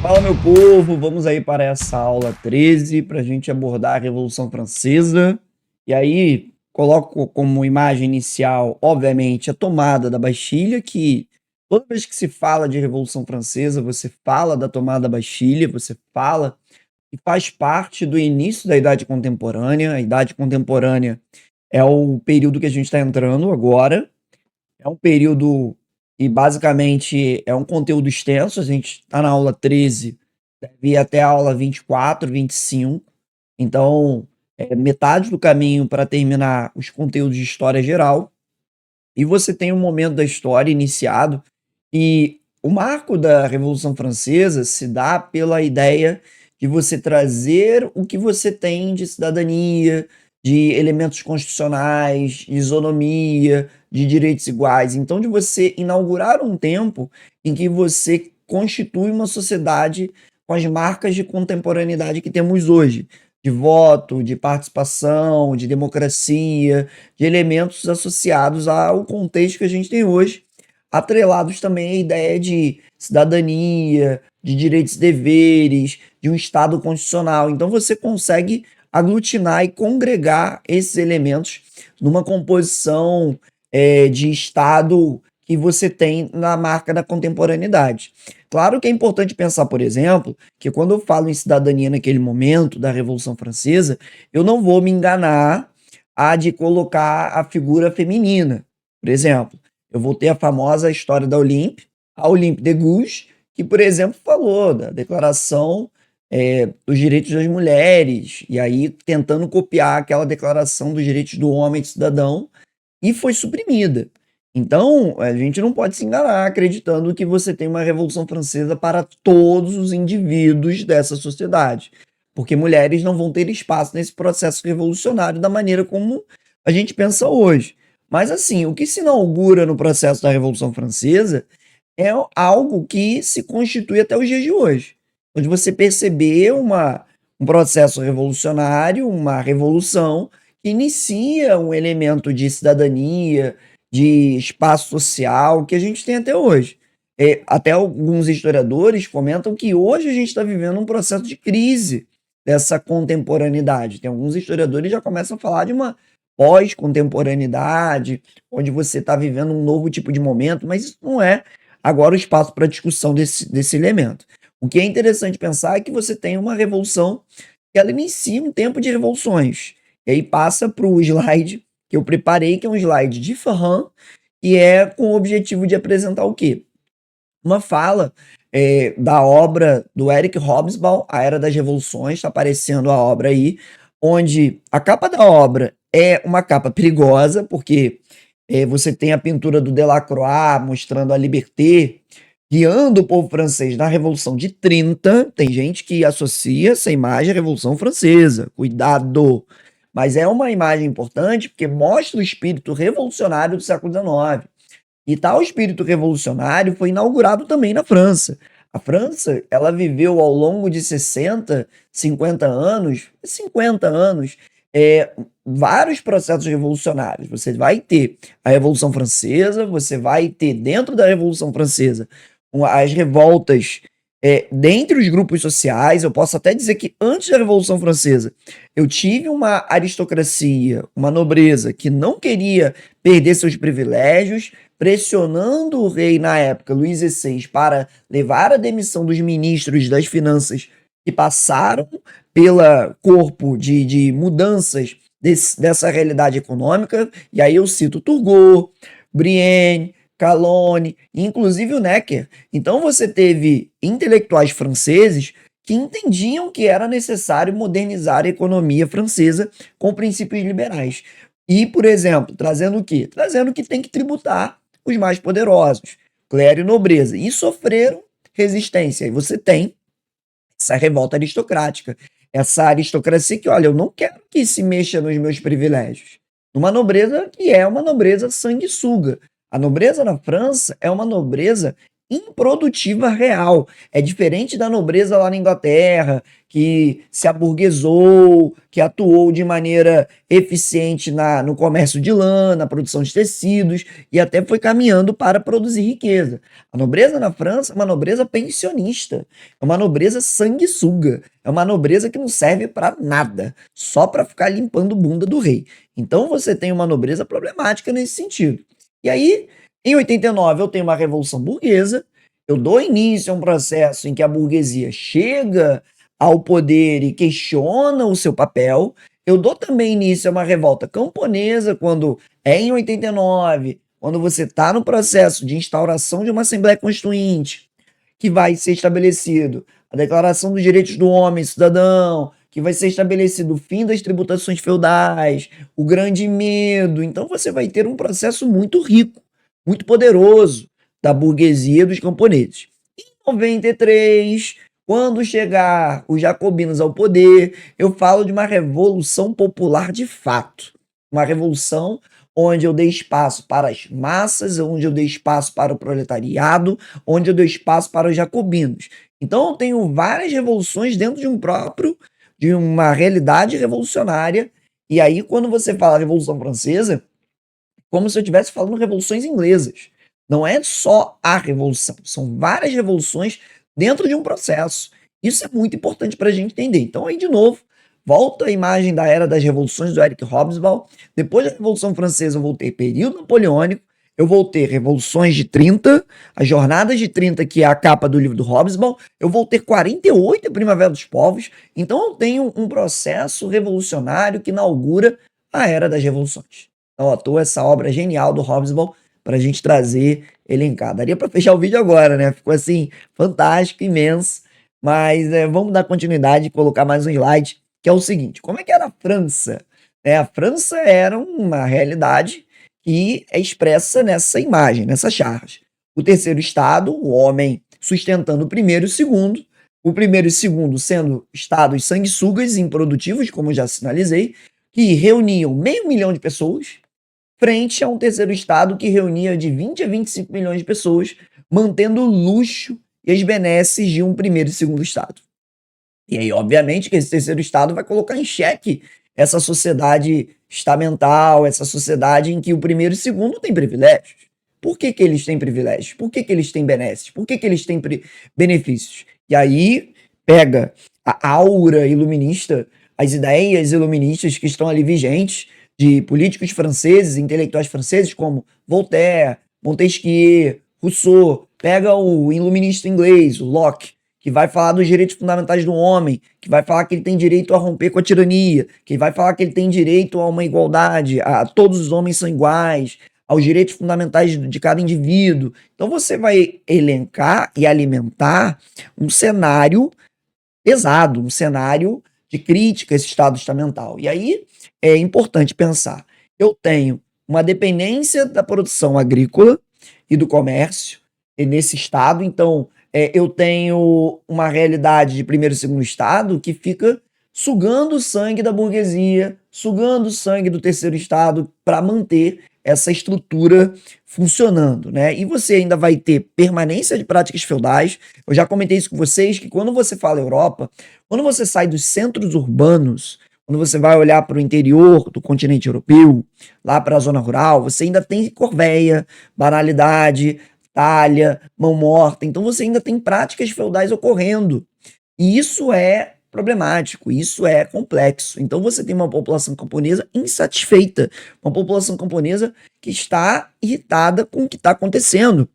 Fala, meu povo, vamos aí para essa aula 13 para a gente abordar a Revolução Francesa. E aí, coloco como imagem inicial, obviamente, a tomada da Bastilha, que toda vez que se fala de Revolução Francesa, você fala da tomada da Bastilha, você fala e faz parte do início da Idade Contemporânea. A Idade Contemporânea é o período que a gente está entrando agora. É um período e basicamente é um conteúdo extenso, a gente está na aula 13, deve ir até a aula 24, 25. Então, é metade do caminho para terminar os conteúdos de história geral. E você tem um momento da história iniciado, e o marco da Revolução Francesa se dá pela ideia de você trazer o que você tem de cidadania, de elementos constitucionais, de isonomia, de direitos iguais. Então, de você inaugurar um tempo em que você constitui uma sociedade com as marcas de contemporaneidade que temos hoje, de voto, de participação, de democracia, de elementos associados ao contexto que a gente tem hoje, atrelados também à ideia de cidadania, de direitos e deveres, de um Estado constitucional. Então você consegue aglutinar e congregar esses elementos numa composição de Estado que você tem na marca da contemporaneidade. Claro que é importante pensar, por exemplo, que quando eu falo em cidadania naquele momento da Revolução Francesa, eu não vou me enganar a de colocar a figura feminina. Por exemplo, eu vou ter a famosa história da Olympe, a Olympe de Gouges, que, por exemplo, falou da Declaração dos Direitos das Mulheres, e aí tentando copiar aquela Declaração dos Direitos do Homem e do Cidadão, e foi suprimida. Então, a gente não pode se enganar acreditando que você tem uma Revolução Francesa para todos os indivíduos dessa sociedade, porque mulheres não vão ter espaço nesse processo revolucionário da maneira como a gente pensa hoje. Mas, assim, o que se inaugura no processo da Revolução Francesa é algo que se constitui até os dias de hoje, onde você perceber um processo revolucionário, uma revolução que inicia um elemento de cidadania, de espaço social que a gente tem até hoje. Até alguns historiadores comentam que hoje a gente está vivendo um processo de crise dessa contemporaneidade. Tem alguns historiadores que já começam a falar de uma pós-contemporaneidade, onde você está vivendo um novo tipo de momento, mas isso não é agora o espaço para discussão desse elemento. O que é interessante pensar é que você tem uma revolução que ela inicia um tempo de revoluções. E aí passa para o slide que eu preparei, que é um slide de Ferrand, e é com o objetivo de apresentar o quê? Uma fala da obra do Eric Hobsbawm, A Era das Revoluções, está aparecendo a obra aí, onde a capa da obra é uma capa perigosa, porque você tem a pintura do Delacroix mostrando a Liberté, guiando o povo francês na Revolução de 30. Tem gente que associa essa imagem à Revolução Francesa, cuidado! Mas é uma imagem importante porque mostra o espírito revolucionário do século XIX. E tal espírito revolucionário foi inaugurado também na França. A França, ela viveu ao longo de 60, 50 anos, 50 anos, vários processos revolucionários. Você vai ter a Revolução Francesa, você vai ter dentro da Revolução Francesa as revoltas dentre os grupos sociais. Eu posso até dizer que antes da Revolução Francesa, eu tive uma aristocracia, uma nobreza que não queria perder seus privilégios, pressionando o rei na época, Luís XVI, para levar a demissão dos ministros das finanças que passaram pela corpo de mudanças dessa realidade econômica. E aí eu cito Turgot, Brienne, Calonne, inclusive o Necker. Então você teve intelectuais franceses que entendiam que era necessário modernizar a economia francesa com princípios liberais. E, por exemplo, trazendo o quê? Trazendo que tem que tributar os mais poderosos, clero e nobreza, e sofreram resistência. E você tem essa revolta aristocrática, essa aristocracia que, olha, eu não quero que se mexa nos meus privilégios. Uma nobreza que é uma nobreza sanguessuga. A nobreza na França é uma nobreza improdutiva real. É diferente da nobreza lá na Inglaterra, que se aburguesou, que atuou de maneira eficiente no comércio de lã, na produção de tecidos, e até foi caminhando para produzir riqueza. A nobreza na França é uma nobreza pensionista, é uma nobreza sanguessuga, é uma nobreza que não serve para nada, só para ficar limpando bunda do rei. Então você tem uma nobreza problemática nesse sentido. E aí, em 89, eu tenho uma revolução burguesa, eu dou início a um processo em que a burguesia chega ao poder e questiona o seu papel. Eu dou também início a uma revolta camponesa, quando é em 89, quando você está no processo de instauração de uma Assembleia Constituinte, que vai ser estabelecido a Declaração dos Direitos do Homem e Cidadão, que vai ser estabelecido o fim das tributações feudais, o grande medo. Então você vai ter um processo muito rico, muito poderoso da burguesia dos camponeses. Em 93, quando chegar os jacobinos ao poder, eu falo de uma revolução popular de fato. Uma revolução onde eu dei espaço para as massas, onde eu dei espaço para o proletariado, onde eu dei espaço para os jacobinos. Então eu tenho várias revoluções dentro de uma realidade revolucionária. E aí, quando você fala Revolução Francesa, como se eu estivesse falando revoluções inglesas. Não é só a revolução, são várias revoluções dentro de um processo. Isso é muito importante para a gente entender. Então, aí, de novo, volta a imagem da Era das Revoluções do Eric Hobsbawm. Depois da Revolução Francesa, eu vou ter período napoleônico, eu vou ter revoluções de 30, as jornadas de 30, que é a capa do livro do Hobsbawm, eu vou ter 48, a Primavera dos Povos. Então, eu tenho um processo revolucionário que inaugura a Era das Revoluções. Não à toa essa obra genial do Hobsbawm para a gente trazer, elencar. Daria para fechar o vídeo agora, né? Ficou assim, fantástico, imenso. Mas vamos dar continuidade e colocar mais um slide, que é o seguinte: como é que era a França? A França era uma realidade que é expressa nessa imagem, nessa charge. O terceiro estado, o homem sustentando o primeiro e o primeiro e o segundo sendo estados sanguessugas, improdutivos, como já sinalizei, que reuniam 500 mil de pessoas, frente a um terceiro estado que reunia de 20 a 25 milhões de pessoas, mantendo o luxo e as benesses de um primeiro e segundo estado. E aí, obviamente, que esse terceiro estado vai colocar em xeque essa sociedade estamental, essa sociedade em que o primeiro e o segundo têm privilégios. Por que que eles têm privilégios? Por que que eles têm benesses? Por que que eles têm benefícios? E aí pega a aura iluminista, as ideias iluministas que estão ali vigentes, de políticos franceses, intelectuais franceses como Voltaire, Montesquieu, Rousseau, pega o iluminista inglês, o Locke, que vai falar dos direitos fundamentais do homem, que vai falar que ele tem direito a romper com a tirania, que vai falar que ele tem direito a uma igualdade, a todos os homens são iguais, aos direitos fundamentais de cada indivíduo. Então você vai elencar e alimentar um cenário pesado, um cenário de crítica a esse Estado estamental. E aí é importante pensar, eu tenho uma dependência da produção agrícola e do comércio nesse Estado, então eu tenho uma realidade de primeiro e segundo estado que fica sugando o sangue da burguesia, sugando o sangue do terceiro estado para manter essa estrutura funcionando, né? E você ainda vai ter permanência de práticas feudais. Eu já comentei isso com vocês, que quando você fala Europa, quando você sai dos centros urbanos, quando você vai olhar para o interior do continente europeu, lá para a zona rural, você ainda tem corveia, banalidade, talha, mão morta. Então você ainda tem práticas feudais ocorrendo. E isso é problemático, isso é complexo. Então você tem uma população camponesa insatisfeita, uma população camponesa que está irritada com o que está acontecendo.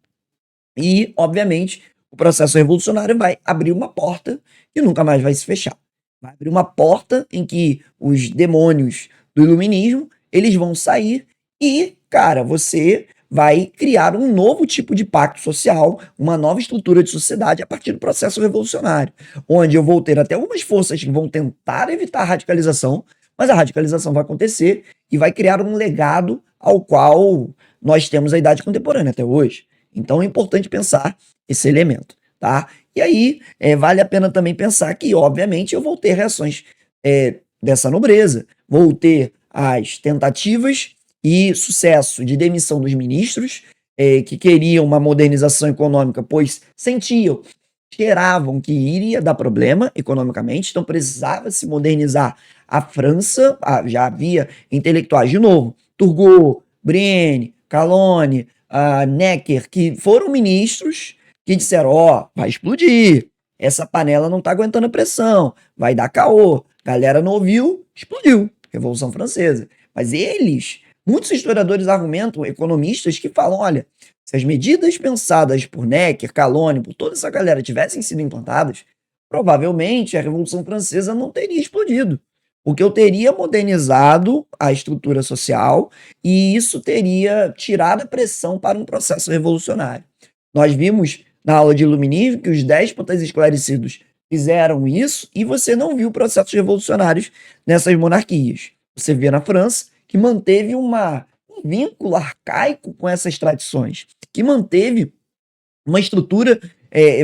E, obviamente, o processo revolucionário vai abrir uma porta que nunca mais vai se fechar. Vai abrir uma porta em que os demônios do iluminismo, eles vão sair e, cara, você vai criar um novo tipo de pacto social, uma nova estrutura de sociedade a partir do processo revolucionário, onde eu vou ter até algumas forças que vão tentar evitar a radicalização, mas a radicalização vai acontecer e vai criar um legado ao qual nós temos a idade contemporânea até hoje. Então é importante pensar esse elemento, tá? E aí vale a pena também pensar que, obviamente, eu vou ter reações dessa nobreza, vou ter as tentativas e sucesso de demissão dos ministros, que queriam uma modernização econômica, pois sentiam, cheiravam que iria dar problema economicamente, então precisava se modernizar. A França já havia intelectuais, de novo, Turgot, Brienne, Calonne, Necker, que foram ministros que disseram: ó, vai explodir, essa panela não tá aguentando a pressão, vai dar caô. Galera não ouviu, explodiu. Revolução Francesa. Mas eles, muitos historiadores argumentam, economistas, que falam: olha, se as medidas pensadas por Necker, Calonne, por toda essa galera tivessem sido implantadas, provavelmente a Revolução Francesa não teria explodido. Porque eu teria modernizado a estrutura social e isso teria tirado a pressão para um processo revolucionário. Nós vimos na aula de iluminismo que os déspotas esclarecidos fizeram isso e você não viu processos revolucionários nessas monarquias. Você vê na França que manteve um vínculo arcaico com essas tradições, que manteve uma estrutura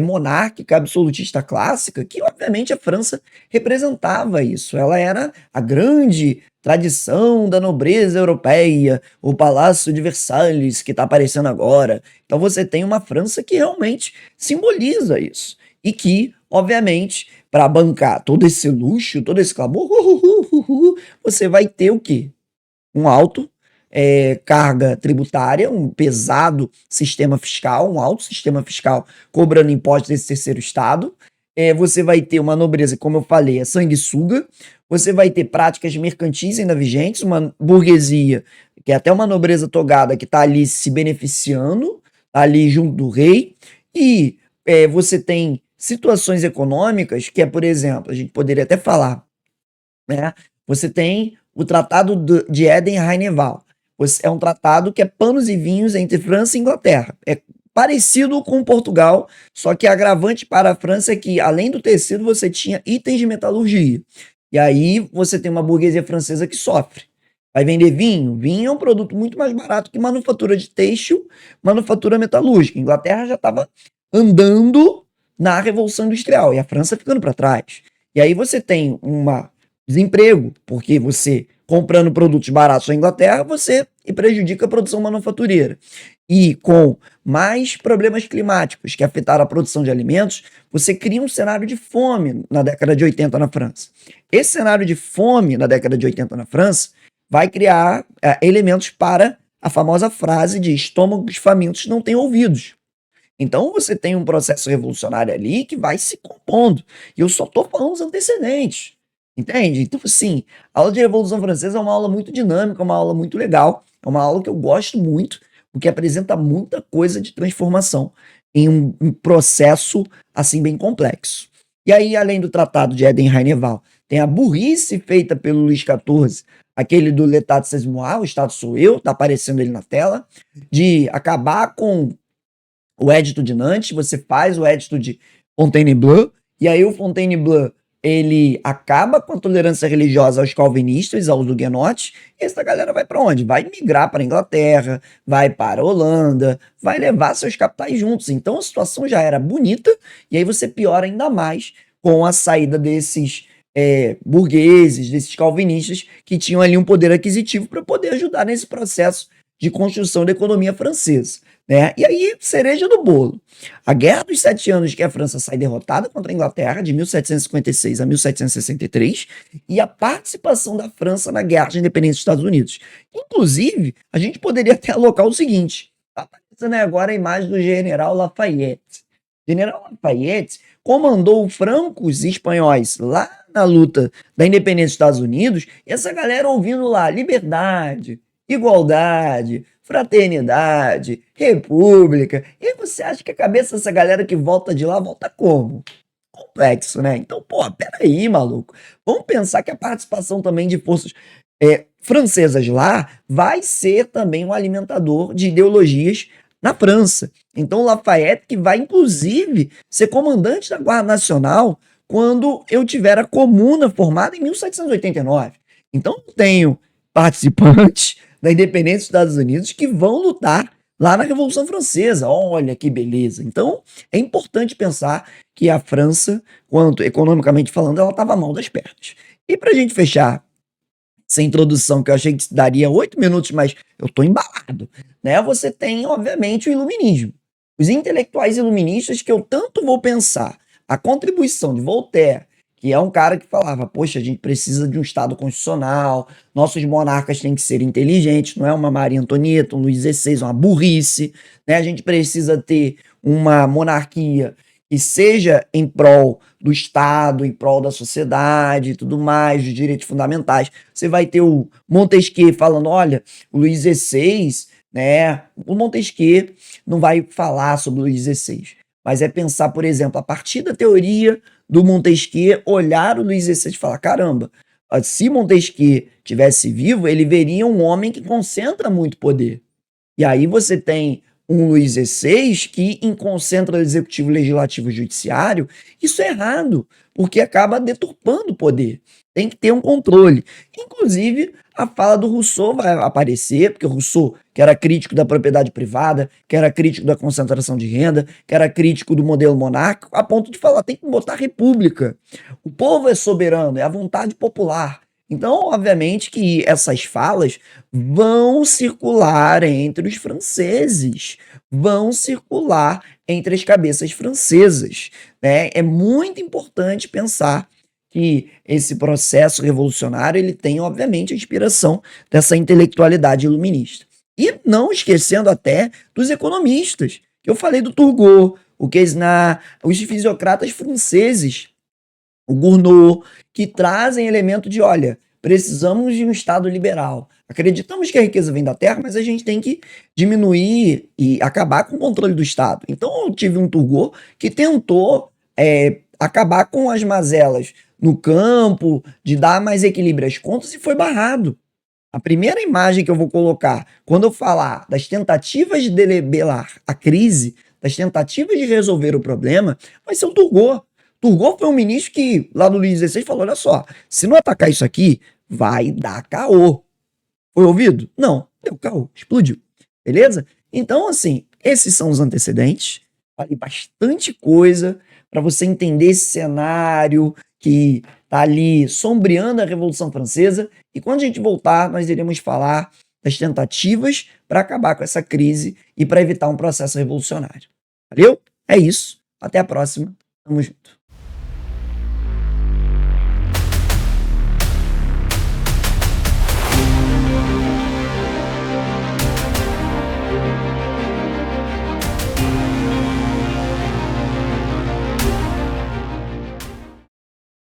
monárquica, absolutista clássica, que obviamente a França representava isso. Ela era a grande tradição da nobreza europeia, o Palácio de Versalhes, que está aparecendo agora. Então você tem uma França que realmente simboliza isso. E que, obviamente, para bancar todo esse luxo, todo esse clamor, você vai ter o quê? Um alto carga tributária, um pesado sistema fiscal, um alto sistema fiscal cobrando impostos desse terceiro estado. Você vai ter uma nobreza, como eu falei, é sanguessuga. Você vai ter práticas mercantis ainda vigentes, uma burguesia, que é até uma nobreza togada, que está ali se beneficiando, tá ali junto do rei. E você tem situações econômicas que por exemplo, a gente poderia até falar, né? Você tem o Tratado de Eden-Reineval. É um tratado que é panos e vinhos entre França e Inglaterra. É parecido com Portugal, só que agravante para a França é que, além do tecido, você tinha itens de metalurgia. E aí você tem uma burguesia francesa que sofre. Vai vender vinho? Vinho é um produto muito mais barato que manufatura de têxtil, manufatura metalúrgica. A Inglaterra já estava andando na Revolução Industrial e a França ficando para trás. E aí você tem desemprego, porque você comprando produtos baratos na Inglaterra, você prejudica a produção manufatureira. E com mais problemas climáticos que afetaram a produção de alimentos, você cria um cenário de fome na década de 80 na França. Esse cenário de fome na década de 80 na França vai criar elementos para a famosa frase de estômagos famintos não têm ouvidos. Então você tem um processo revolucionário ali que vai se compondo. E eu só estou falando os antecedentes. Entende? Então, assim, a aula de Revolução Francesa é uma aula muito dinâmica, uma aula muito legal, é uma aula que eu gosto muito, porque apresenta muita coisa de transformação em um processo, assim, bem complexo. E aí, além do Tratado de Eden-Reineval, tem a burrice feita pelo Luís XIV, aquele do L'État de Sesmois, o Estado sou eu, tá aparecendo ele na tela, de acabar com o Edito de Nantes, você faz o Edito de Fontainebleau, e aí o Fontainebleau ele acaba com a tolerância religiosa aos calvinistas, aos huguenotes, e essa galera vai para onde? Vai migrar para a Inglaterra, vai para a Holanda, vai levar seus capitais juntos. Então a situação já era bonita, e aí você piora ainda mais com a saída desses burgueses, desses calvinistas, que tinham ali um poder aquisitivo para poder ajudar nesse processo de construção da economia francesa. Né? E aí, cereja do bolo. A Guerra dos 7 Anos, que a França sai derrotada contra a Inglaterra, de 1756 a 1763, e a participação da França na Guerra de Independência dos Estados Unidos. Inclusive, a gente poderia até alocar o seguinte: está aparecendo agora a imagem do General Lafayette. General Lafayette comandou francos e espanhóis lá na luta da independência dos Estados Unidos, e essa galera ouvindo lá liberdade, igualdade, fraternidade, república. E você acha que a cabeça dessa galera que volta de lá volta como? Complexo, né? Então, pô, peraí, maluco. Vamos pensar que a participação também de forças francesas lá vai ser também um alimentador de ideologias na França. Então, Lafayette, que vai, inclusive, ser comandante da Guarda Nacional quando eu tiver a Comuna formada em 1789. Então, eu tenho participantes da independência dos Estados Unidos que vão lutar lá na Revolução Francesa. Olha que beleza. Então, é importante pensar que a França, quanto economicamente falando, ela estava mal das pernas. E para a gente fechar essa introdução que eu achei que daria 8 minutos, mas eu tô embalado, né? Você tem, obviamente, o iluminismo. Os intelectuais iluministas que eu tanto vou pensar. A contribuição de Voltaire, que é um cara que falava, poxa, a gente precisa de um Estado constitucional, nossos monarcas têm que ser inteligentes, não é uma Maria Antonieta, um Luís XVI, uma burrice, né? A gente precisa ter uma monarquia que seja em prol do Estado, em prol da sociedade e tudo mais, dos direitos fundamentais. Você vai ter o Montesquieu falando, olha, o Luís XVI, né? O Montesquieu não vai falar sobre o Luís XVI, mas é pensar, por exemplo, a partir da teoria do Montesquieu, olhar o Luís XVI e falar, caramba, se Montesquieu tivesse vivo, ele veria um homem que concentra muito poder. E aí você tem um Luís XVI que concentra o executivo, legislativo e judiciário. Isso é errado, porque acaba deturpando o poder. Tem que ter um controle. Inclusive, a fala do Rousseau vai aparecer, porque o Rousseau, que era crítico da propriedade privada, que era crítico da concentração de renda, que era crítico do modelo monárquico, a ponto de falar, tem que botar república. O povo é soberano, é a vontade popular. Então, obviamente que essas falas vão circular entre os franceses, vão circular entre as cabeças francesas, né? É muito importante pensar que esse processo revolucionário ele tem, obviamente, a inspiração dessa intelectualidade iluminista. E não esquecendo até dos economistas, que eu falei do Turgot, o Quesnay, os fisiocratas franceses, o Gounod, que trazem elemento de, olha, precisamos de um Estado liberal. Acreditamos que a riqueza vem da terra, mas a gente tem que diminuir e acabar com o controle do Estado. Então eu tive um Turgot que tentou acabar com as mazelas no campo, de dar mais equilíbrio às contas e foi barrado. A primeira imagem que eu vou colocar, quando eu falar das tentativas de debelar a crise, das tentativas de resolver o problema, vai ser o Turgot. Turgot foi um ministro que, lá no Luís XVI, falou: olha só, se não atacar isso aqui, vai dar caô. Foi ouvido? Não, deu caô, explodiu. Beleza? Então, assim, esses são os antecedentes. Falei bastante coisa para você entender esse cenário que tá ali sombreando a Revolução Francesa. E quando a gente voltar, nós iremos falar das tentativas para acabar com essa crise e para evitar um processo revolucionário. Valeu? É isso. Até a próxima. Tamo junto.